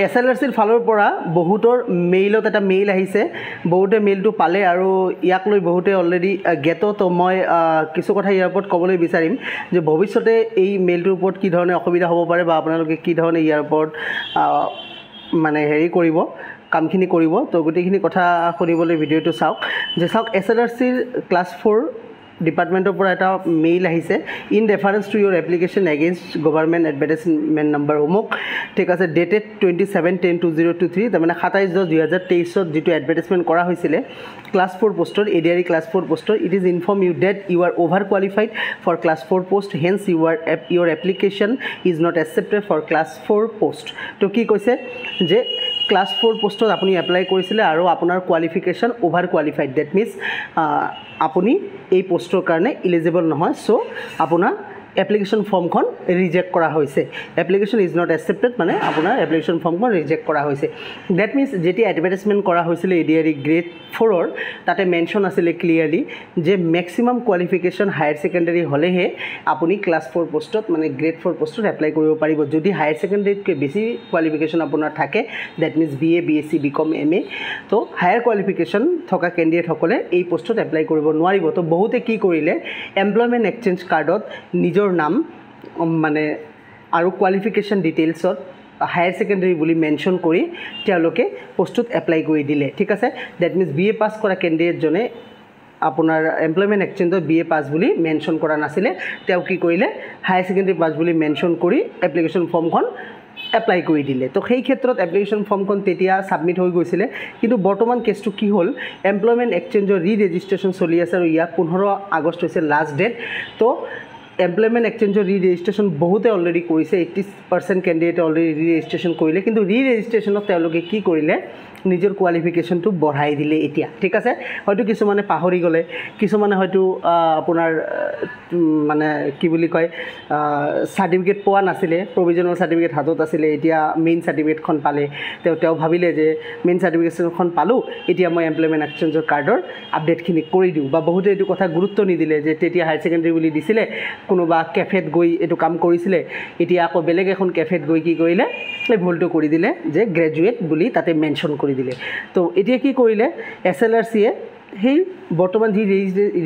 SLRCৰ ফালৰ পৰা বহুতৰ মেইলত এটা মেইল আহিছে বহুতে মেইলটো পালে আৰু ইয়াক লৈ বহুতে অলৰেডি গেটো তো মই কিছু কথা ইয়াৰ ওপৰত ক'বলৈ বিচাৰিম যে ভৱিষ্যতে এই মেইলটোৰ ওপৰত কি ধৰণে অসুবিধা হ'ব পাৰে বা আপোনালোকে কি ধৰণে ইয়াৰ ওপৰত মানে হেৰি কৰিব কামখিনি কৰিব তো গোটেইখিনি কথা শুনিবলৈ ভিডিঅ'টো চাওক যে চাওক SLRCৰ ক্লাছ 4 ডিপাৰ্টমেণ্টৰ পৰা এটা মেইল আহিছে in reference to your application against government advertisement number অমুক ঠিক আছে ডেটেড 27/10/2023 তাৰমানে 27/10/2023 যিটো এডভাৰটাইজমেণ্ট কৰা হৈছিলে ক্লাছ 4 পোষ্টৰ ADRE ক্লাছ 4 পোষ্টৰ it is inform you that you are over qualified for class 4 post hence your application is not accepted for class 4 post তো কি কৈছে যে ক্লাছ 4 পোষ্টত আপুনি এপ্লাই কৰিছিলে আৰু আপোনাৰ qualification over qualified that means আপুনি এই পোষ্টৰ কাৰণে এলিজিবল নহয় সো আপোনাৰ এপ্লিকেশ্যন ফৰ্মখন ৰিজেক্ট কৰা হৈছে এপ্লিকেশ্যন ইজ নট একচেপ্টেড মানে আপোনাৰ এপ্লিকেশ্যন ফৰ্মখন ৰিজেক্ট কৰা হৈছে ডেট মিন্স যেতিয়া এডভাৰটাইজমেণ্ট কৰা হৈছিলে ADRE গ্ৰেড 4ৰ তাতে মেনশ্যন আছিলে ক্লিয়াৰলি যে মেক্সিমাম কোৱালিফিকেশ্যন হায়াৰ ছেকেণ্ডাৰী হ'লেহে আপুনি ক্লাছ 4 পোষ্টত মানে গ্ৰেড 4 পোষ্টত এপ্লাই কৰিব পাৰিব যদি হায়াৰ ছেকেণ্ডাৰীতকৈ বেছি কোৱালিফিকেশ্যন আপোনাৰ থাকে that means BA BSc BCom MA তো হায়াৰ কোৱালিফিকেশ্যন থকা কেণ্ডিডেটসকলে এই পোষ্টত এপ্লাই কৰিব নোৱাৰিব তো বহুতে কি কৰিলে এমপ্লয়মেণ্ট এক্সচেঞ্জ কাৰ্ডত নিজৰ নাম মানে আৰু কোৱালিফিকেশ্যন ডিটেইলছত হায়াৰ ছেকেণ্ডাৰী বুলি মেনশ্যন কৰি তেওঁলোকে পোষ্টত এপ্লাই কৰি দিলে ঠিক আছে ডেট মিন্স BA পাছ কৰা কেণ্ডিডেটজনে আপোনাৰ এমপ্লয়মেণ্ট এক্সচেঞ্জত BA পাছ বুলি মেনশ্যন কৰা নাছিলে তেওঁ কি কৰিলে হায়াৰ ছেকেণ্ডাৰী পাছ বুলি মেনশ্যন কৰি এপ্লিকেশ্যন ফৰ্মখন এপ্লাই কৰি দিলে তো সেই ক্ষেত্ৰত এপ্লিকেশ্যন ফৰ্মখন তেতিয়া সাবমিট হৈ গৈছিলে কিন্তু বৰ্তমান কেছটো কি হ'ল এমপ্লয়মেণ্ট এক্সচেঞ্জৰ ৰি-ৰেজিষ্ট্ৰেশ্যন চলি আছে আৰু ইয়াক 15 আগষ্ট হৈছে লাষ্ট ডেট তো এমপ্লয়মেণ্ট এক্সচেঞ্জৰ ৰি-ৰেজিষ্ট্ৰেশ্যন বহুতে অলৰেডি কৰিছে 80% কেণ্ডিডেটে অলৰেডি ৰি-ৰেজিষ্ট্ৰেশ্যন কৰিলে কিন্তু ৰি-ৰেজিষ্ট্ৰেশ্যনত তেওঁলোকে কি কৰিলে নিজৰ কোৱালিফিকেশ্যনটো বঢ়াই দিলে এতিয়া ঠিক আছে হয়তো কিছুমানে পাহৰি গ'লে কিছুমানে হয়তো আপোনাৰ মানে কি বুলি কয় সাৰ্টিফিকেট পোৱা নাছিলে প্ৰভিজনেল সাৰ্টিফিকেট হাতত আছিলে এতিয়া মেইন সাৰ্টিফিকেটখন পালে তেওঁ ভাবিলে যে মেইন সাৰ্টিফিকেটখন পালোঁ এতিয়া মই এমপ্লয়মেণ্ট এক্সচেঞ্জৰ কাৰ্ডৰ আপডেটখিনি কৰি দিওঁ বা বহুতে এইটো কথা গুৰুত্ব নিদিলে যে তেতিয়া হায়াৰ ছেকেণ্ডাৰী বুলি দিছিলে কোনোবা কেফেত গৈ এইটো কাম কৰিছিলে এতিয়া আকৌ বেলেগ এখন কেফেত গৈ কি কৰিলে এই ভুলটো কৰি দিলে যে গ্ৰেজুৱেট বুলি তাতে মেনশ্যন কৰি দিলে তো এতিয়া কি কৰিলে SLRCয়ে সেই বৰ্তমান যি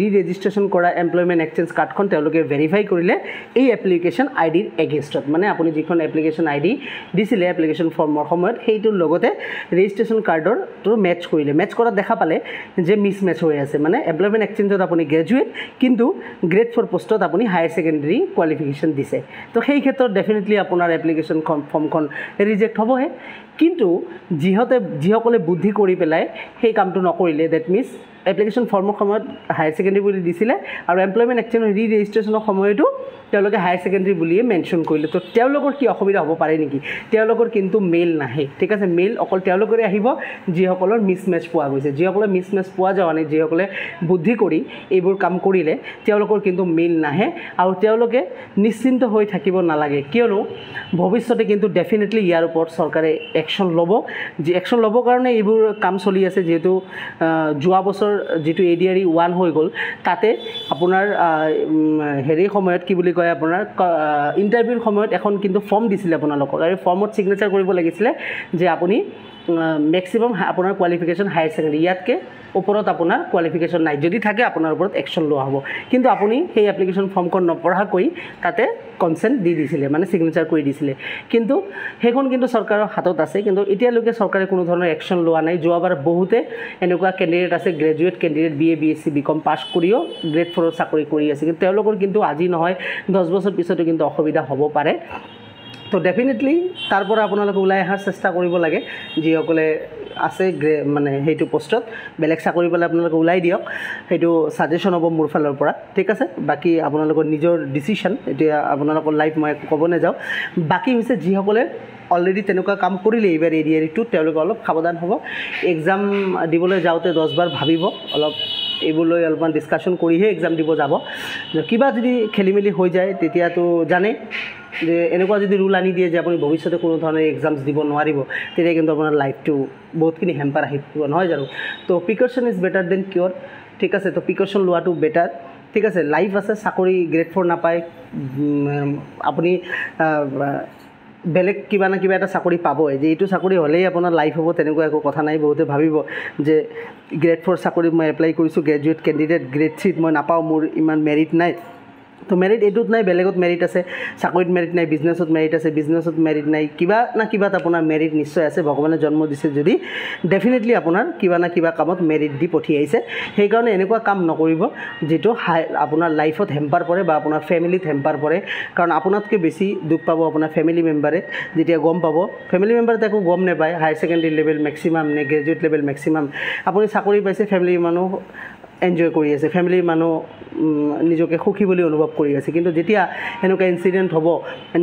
ৰি-ৰেজিষ্ট্ৰেশ্যন কৰা এমপ্লয়মেণ্ট এক্সচেঞ্জ কাৰ্ডখন তেওঁলোকে ভেৰিফাই কৰিলে এই এপ্লিকেশ্যন আইডিৰ এগেইনষ্টত মানে আপুনি যিখন এপ্লিকেশ্যন ID দিছিলে এপ্লিকেশ্যন ফৰ্মৰ সময়ত সেইটোৰ লগতে ৰেজিষ্ট্ৰেশ্যন কাৰ্ডৰটো মেটচ কৰিলে মেটচ কৰাত দেখা পালে যে মিছ মেচ হৈ আছে মানে এমপ্লয়মেণ্ট এক্সচেঞ্জত আপুনি গ্ৰেজুৱেট কিন্তু গ্ৰেড 4 পোষ্টত আপুনি হায়াৰ ছেকেণ্ডাৰী কোৱালিফিকেশ্যন দিছে তো সেই ক্ষেত্ৰত ডেফিনেটলি আপোনাৰ এপ্লিকেশ্যন ফৰ্মখন ৰিজেক্ট হ'বহে কিন্তু যিসকলে বুদ্ধি কৰি পেলাই সেই কামটো নকৰিলে ডেট মিন্স এপ্লিকেশ্যন ফৰ্মৰ সময়ত হায়াৰ ছেকেণ্ডাৰী বুলি দিছিলে আৰু এমপ্লয়মেণ্ট এক্সচেঞ্জৰ ৰি-ৰেজিষ্ট্ৰেশ্যনৰ সময়তো তেওঁলোকে হায়াৰ ছেকেণ্ডাৰী বুলিয়ে মেনশ্যন কৰিলে তো তেওঁলোকৰ কি অসুবিধা হ'ব পাৰে নেকি তেওঁলোকৰ কিন্তু মেইল নাহে ঠিক আছে মেইল অকল তেওঁলোকৰে আহিব যিসকলৰ মিছমেচ পোৱা গৈছে যিসকলে মিছমেচ পোৱা যোৱা নাই যিসকলে বুদ্ধি কৰি এইবোৰ কাম কৰিলে তেওঁলোকৰ কিন্তু মেইল নাহে আৰু তেওঁলোকে নিশ্চিন্ত হৈ থাকিব নালাগে কিয়নো ভৱিষ্যতে কিন্তু ডেফিনেটলি ইয়াৰ ওপৰত চৰকাৰে একশ্যন ল'ব যি একশ্যন ল'বৰ কাৰণে এইবোৰ কাম চলি আছে যিহেতু যোৱা বছৰ যেটো ADRE 1 হৈ গ'ল তাতে আপোনাৰ হেৰি সময়ত কি বুলি কয় আপোনাৰ ইন্টাৰভিউৰ সময়ত এখন কিন্তু ফৰ্ম দিছিলে আপোনালোকক আৰু ফৰ্মত সিগনেচাৰ কৰিব লাগিছিলে যে আপুনি মেক্সিমাম আপোনাৰ কোৱালিফিকেশ্যন হায়াৰ ছেকেণ্ডাৰী ইয়াতকে ওপৰত আপোনাৰ কোৱালিফিকেশ্যন নাই যদি থাকে আপোনাৰ ওপৰত একশ্যন লোৱা হ'ব কিন্তু আপুনি সেই এপ্লিকেশ্যন ফৰ্মখন নপঢ়াকৈ তাতে কনসেন্ট দি দিছিলে মানে সিগনেচাৰ কৰি দিছিলে কিন্তু হেখন কিন্তু চৰকাৰৰ হাতত আছে কিন্তু এতিয়ালৈকে চৰকাৰে কোনো ধৰণৰ একশ্যন লোৱা নাই যোৱাবাৰ বহুতে এনেকুৱা কেণ্ডিডেট আছে graduate candidate BA BSc BCom পাছ কৰিও গ্ৰেড 4 ৰ চাকৰি কৰি আছে কিন্তু তেওঁলোকৰ কিন্তু আজি নহয় 10 বছৰ পিছতো কিন্তু অসুবিধা হ'ব পাৰে তো ডেফিনেটলি তাৰ পৰা আপোনালোকে ওলাই অহাৰ চেষ্টা কৰিব লাগে যিসকলে আছে মানে হেতু পোষ্টত বেলেগ চাকৰি পালে আপোনালোকে ওলাই দিয়ক হেতু সাজেশন হ'ব মোৰ ফালৰ পৰা ঠিক আছে বাকি আপোনালোকৰ নিজৰ ডিসিশন এতিয়া আপোনালোকৰ লাইফ মই ক'ব না যাও বাকি হৈছে যিসকলে অলৰেডি তেনেকুৱা কাম কৰিলে এইবাৰ ADRE 2 তেওঁলোক অলপ সাৱধান হ'ব এক্সাম দিবলৈ যাওতে 10 বাৰ ভাবিব অলপ এইবলৈ অলপমান ডিসকাশন কৰিহে এক্সাম দিব যাব কিবা যদি খেলিমেলি হৈ যায় তেতিয়াতো জানে যে এনেকুৱা যদি ৰুল আনি দিয়ে যে আপুনি ভৱিষ্যতে কোনো ধৰণৰ এক্সামছ দিব নোৱাৰিব তেতিয়া কিন্তু আপোনাৰ লাইফটো বহুতখিনি হেম্পাৰ আহিব নহয় জানো তো প্ৰিকশ্যন ইজ বেটাৰ দেন কিউৰ ঠিক আছে তো প্ৰিকশ্যন লোৱাটো বেটাৰ ঠিক আছে লাইফ আছে চাকৰি গ্ৰেড 4 নাপায় আপুনি বেলেগ কিবা না কিবা এটা চাকৰি পাবই, যে এইটো চাকৰি হ'লেই আপোনাৰ লাইফ হ'ব তেনেকুৱা একো কথা নাই। বহুতে ভাবিব যে গ্ৰেড 4 চাকৰিত মই এপ্লাই কৰিছোঁ, গ্ৰেজুৱেট কেণ্ডিডেট, গ্ৰেড 3 মই নাপাওঁ, মোৰ ইমান মেৰিট নাই। তো মেৰিট এইটোত নাই, বেলেগত মেৰিট আছে, চাকৰিত মেৰিট নাই, বিজনেছত মেৰিট আছে, বিজনেছত মেৰিট নাই, কিবা না কিবাত আপোনাৰ মেৰিট নিশ্চয় আছে। ভগৱানে জন্ম দিছে যদি ডেফিনেটলি আপোনাৰ কিবা না কিবা কামত মেৰিট দি পঠিয়াইছে। সেইকাৰণে এনেকুৱা কাম নকৰিব যিটো আপোনাৰ লাইফত হেম্পাৰ পৰে বা আপোনাৰ ফেমিলিত হেম্পাৰ পৰে। কাৰণ আপোনাতকৈ বেছি দুখ পাব আপোনাৰ ফেমিলি মেম্বাৰে যেতিয়া গম পাব। ফেমিলি মেম্বাৰে একো গম নাপায় হায়াৰ ছেকেণ্ডেৰী লেভেল মেক্সিমাম নে গ্ৰেজুৱেট লেভেল মেক্সিমাম। আপুনি চাকৰি পাইছে, ফেমিলিৰ মানুহ এনজয় কৰি আছে, ফেমিলিৰ মানুহ নিজকে সুখী বুলি অনুভৱ কৰি আছে। কিন্তু যেতিয়া এনেকুৱা ইনচিডেণ্ট হ'ব,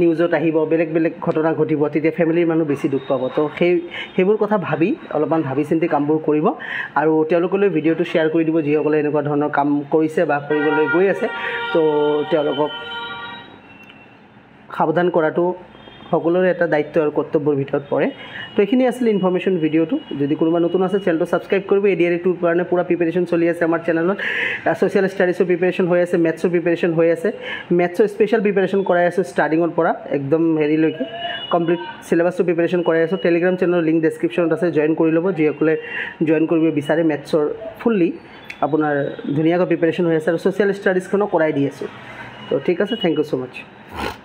নিউজত আহিব, বেলেগ বেলেগ ঘটনা ঘটিব, তেতিয়া ফেমিলিৰ মানুহ বেছি দুখ পাব। তো সেইবোৰ কথা ভাবি অলপমান ভাবি চিন্তি কামবোৰ কৰিব আৰু তেওঁলোকলৈ ভিডিঅ'টো শ্বেয়াৰ কৰি দিব যিসকলে এনেকুৱা ধৰণৰ কাম কৰিছে বা কৰিবলৈ গৈ আছে। তো তেওঁলোকক সাৱধান কৰাটো সকলোৰে এটা দায়িত্ব আৰু কৰ্তব্যৰ ভিতৰত পৰে। তো এইখিনি আছিলে ইনফৰমেশ্যন ভিডিঅ'টো। যদি কোনোবা নতুন আছে চেনেলটো ছাবস্ক্ৰাইব কৰিব। ADRE 2ৰ কাৰণে পূৰা প্ৰিপেৰেশ্যন চলি আছে আমাৰ চেনেলত। ছ'চিয়েল ষ্টাডিজৰ প্ৰিপেৰেশ্যন হৈ আছে, মেথছৰ প্ৰিপেৰেশ্যন হৈ আছে। মেথছৰ স্পেচিয়েল প্ৰিপেৰেশ্যন কৰাই আছোঁ ষ্টাৰ্টিঙৰ পৰা একদম হেৰিলৈকে কমপ্লিট চিলেবাছটো প্ৰিপেৰেশ্যন কৰাই আছোঁ। টেলিগ্ৰাম চেনেলৰ লিংক ডেছক্ৰিপশ্যনত আছে, জইন কৰি ল'ব। যিসকলে জইন কৰিব বিচাৰে মেথছৰ ফুল্লি আপোনাৰ ধুনীয়াকৈ প্ৰিপেৰেশ্যন হৈ আছে আৰু ছ'চিয়েল ষ্টাডিজখনো কৰাই দি আছোঁ। তো ঠিক আছে, থেংক ইউ ছ' মাছ।